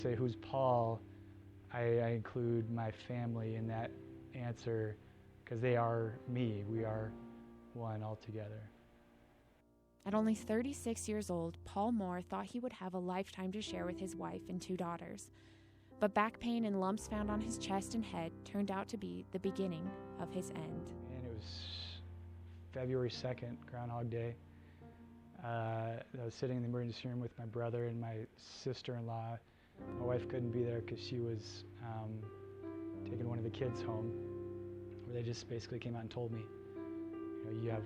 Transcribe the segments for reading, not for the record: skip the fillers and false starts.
Say who's Paul, I include my family in that answer because they are me. We are one altogether. At only 36 years old, Paul Moore thought he would have a lifetime to share with his wife and 2 daughters. But back pain and lumps found on his chest and head turned out to be the beginning of his end. And it was February 2nd, Groundhog Day. I was sitting in the emergency room with my brother and my sister-in-law. My wife couldn't be there because she was taking one of the kids home, where they just basically came out and told me, you have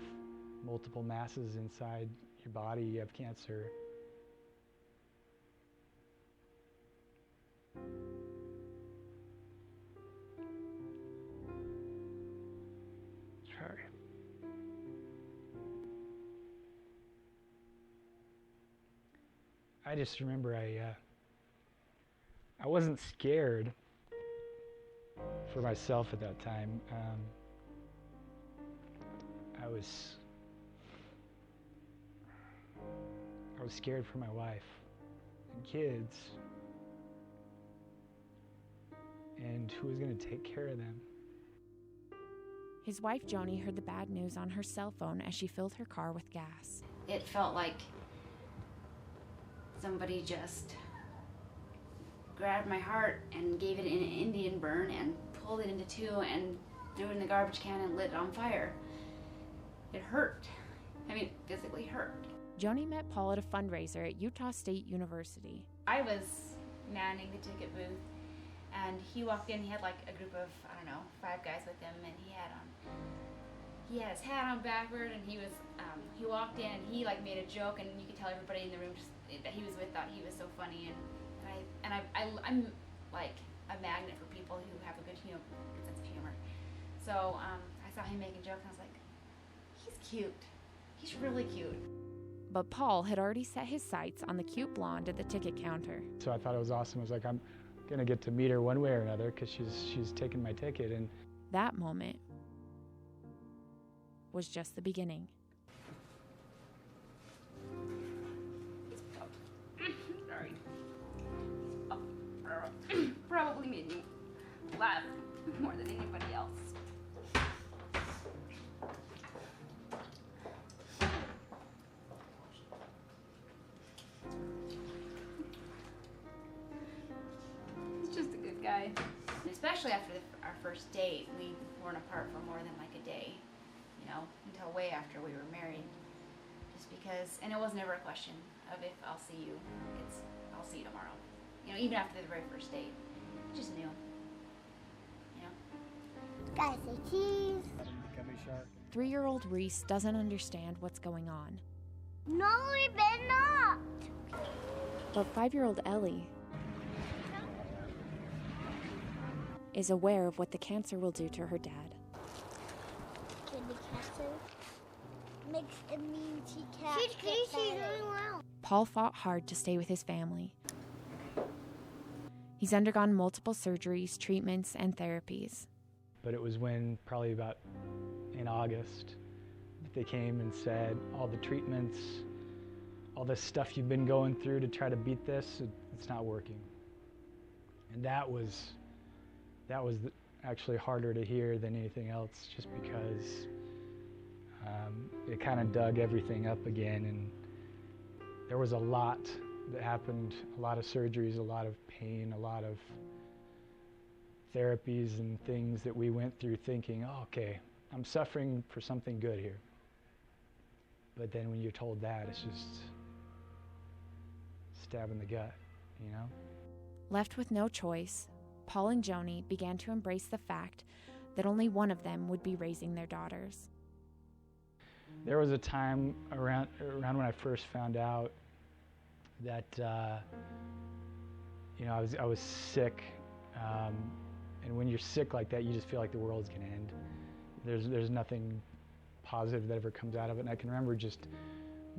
multiple masses inside your body, you have cancer. Sorry. I just remember I wasn't scared for myself at that time. I was scared for my wife and kids and who was going to take care of them. His wife, Joni, heard the bad news on her cell phone as she filled her car with gas. It felt like somebody just grabbed my heart and gave it an Indian burn and pulled it into 2 and threw it in the garbage can and lit it on fire. It hurt. I mean, physically hurt. Joni met Paul at a fundraiser at Utah State University. I was manning the ticket booth, and he walked in. He had like a group of, 5 guys with him, and he had his hat on backward, and he walked in and he like made a joke, and you could tell everybody in the room that he was with thought he was so funny, I'm like a magnet for people who have a good sense of humor. So I saw him making jokes, and I was like, he's cute. He's really cute. But Paul had already set his sights on the cute blonde at the ticket counter. So I thought it was awesome. I was like, I'm going to get to meet her one way or another because she's taken my ticket. And that moment was just the beginning. Sorry. Probably made me laugh more than anybody else. He's just a good guy. Especially after our first date, we weren't apart for more than like a day, until way after we were married. Just because, and it was never a question of if I'll see you, it's I'll see you tomorrow. Even after the very first date, I just knew. Guys, say cheese. 3-year-old Reese doesn't understand what's going on. No, we better not. But 5-year-old Ellie is aware of what the cancer will do to her dad. Can the cancer makes it mean she can't She's doing well. Paul fought hard to stay with his family. He's undergone multiple surgeries, treatments, and therapies. But it was when, probably about in August, that they came and said, all the treatments, all this stuff you've been going through to try to beat this, it's not working. And that was actually harder to hear than anything else, just because it kind of dug everything up again, and there was a lot that happened, a lot of surgeries, a lot of pain, a lot of therapies and things that we went through thinking, oh, okay, I'm suffering for something good here. But then when you're told that, it's just stab in the gut, Left with no choice, Paul and Joni began to embrace the fact that only one of them would be raising their daughters. There was a time around when I first found out that I was sick, and when you're sick like that, you just feel like the world's gonna end. There's nothing positive that ever comes out of it. And I can remember just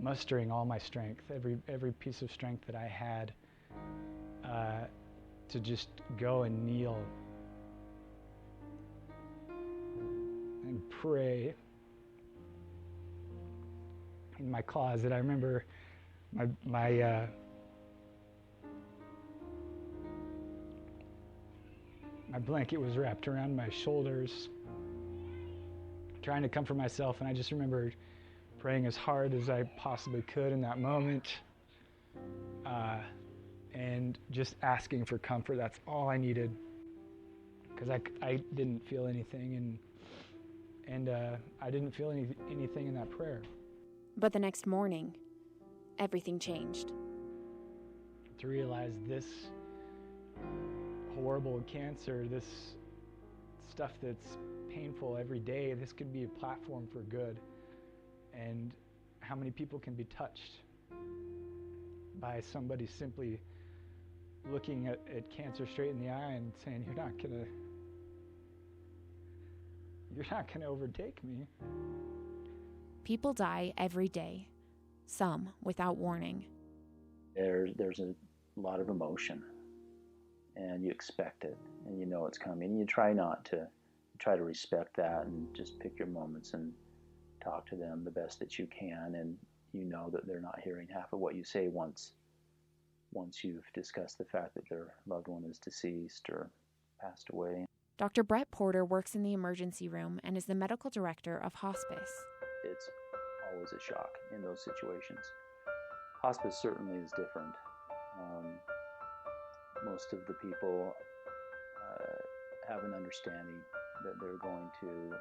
mustering all my strength, every piece of strength that I had, to just go and kneel and pray in my closet. I remember my my blanket was wrapped around my shoulders, trying to comfort myself, and I just remember praying as hard as I possibly could in that moment, and just asking for comfort. That's all I needed, because I didn't feel anything, and I didn't feel anything in that prayer. But the next morning, everything changed. To realize this horrible cancer, this stuff that's painful every day, this could be a platform for good. And how many people can be touched by somebody simply looking at cancer straight in the eye and saying, you're not gonna overtake me. People die every day, some without warning. There's a lot of emotion, and you expect it, and you know it's coming. You try to respect that and just pick your moments and talk to them the best that you can, and you know that they're not hearing half of what you say once you've discussed the fact that their loved one is deceased or passed away. Dr. Brett Porter works in the emergency room and is the medical director of hospice. It's always a shock in those situations. Hospice certainly is different. Most of the people have an understanding that they're going to,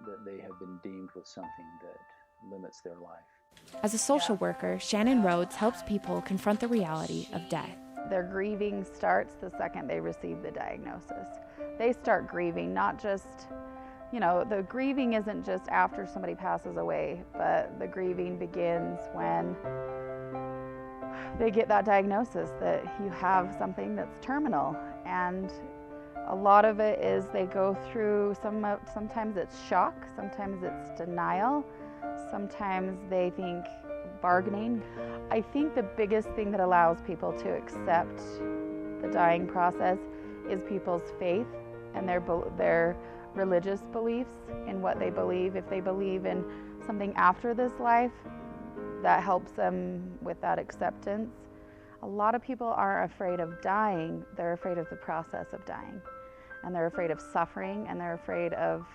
that they have been deemed with something that limits their life. As a social worker, Shannon Rhodes helps people confront the reality of death. Their grieving starts the second they receive the diagnosis. They start grieving, not just, the grieving isn't just after somebody passes away, but the grieving begins when they get that diagnosis that you have something that's terminal. And a lot of it is they go through, sometimes it's shock, sometimes it's denial, sometimes they think bargaining. I think the biggest thing that allows people to accept the dying process is people's faith and their religious beliefs in what they believe. If they believe in something after this life, that helps them with that acceptance. A lot of people aren't afraid of dying, they're afraid of the process of dying. And they're afraid of suffering, and they're afraid of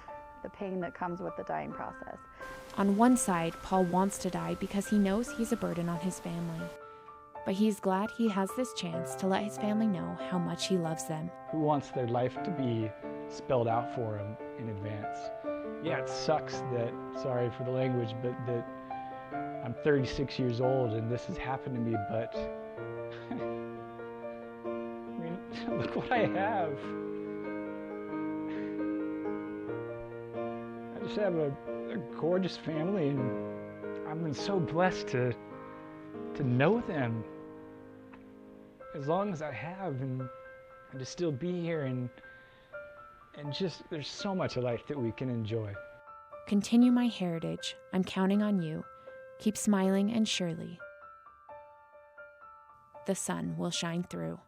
the pain that comes with the dying process. On one side, Paul wants to die because he knows he's a burden on his family. But he's glad he has this chance to let his family know how much he loves them. Who wants their life to be spelled out for them in advance? Yeah, it sucks that, sorry for the language, but that I'm 36 years old and this has happened to me, but I mean, look what I have. I just have a gorgeous family, and I've been so blessed to know them as long as I have, and to still be here, and just there's so much of life that we can enjoy. Continue my heritage. I'm counting on you. Keep smiling, and surely the sun will shine through.